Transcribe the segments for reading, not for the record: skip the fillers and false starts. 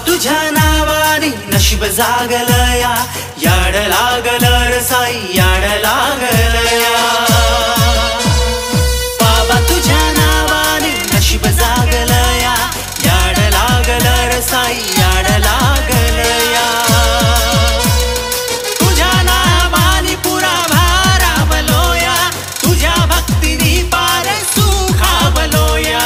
तुझ्या नावाने नशीब जागलया, याड लागलं र साई याड लागलया। बाबा तुझ्या नावाने नशीब जागलया, याड लागलं र साई याड लागलया। तुझ्या नावाने पुरा भारावलोया, तुझ्या भक्तीनी पार सुखावलोया।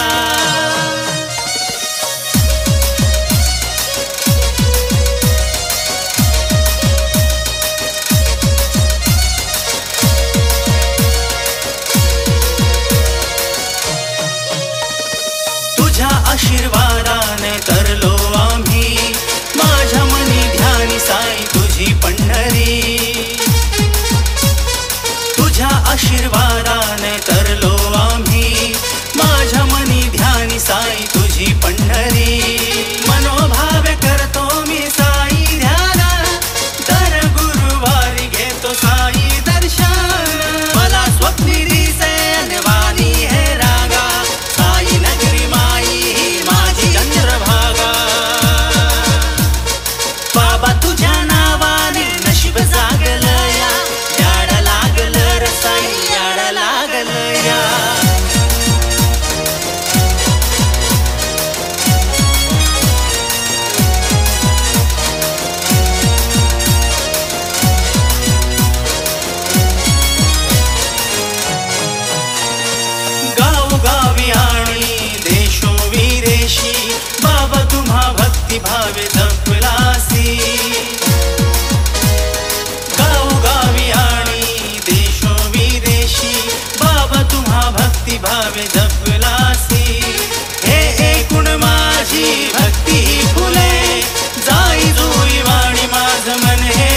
आशीर्वादाने तरलो आम्ही, माझ्या मनी ध्यानी साई तुझी पंढरी। तुझ्या आशीर्वादाने तरलो आम्ही, माझ्या मनी ध्यानी साई तुझी पंढरी। मनोभावे करतो मी साई ध्यान, दर गुरुवारी घेतो साई दर्शन। मला स्वप्नी दिसे अनवाणी हे रागा, साई नगरी माई चंद्रभागा। बाबा तुझ्या नावाने नशीब जागलया, याड लागलं र साई याड लागलया। गावोगावी आणि देशो विदेशी, बाबा तुम्हा भक्ती भावे जपलासी। गावोगावी आणि देशो विदेशी, बाबा तुम्हा भक्ती भावे जपलासी। हे एकूण माझी भक्ती फुले, जाई जुई वाणी माझ मन हे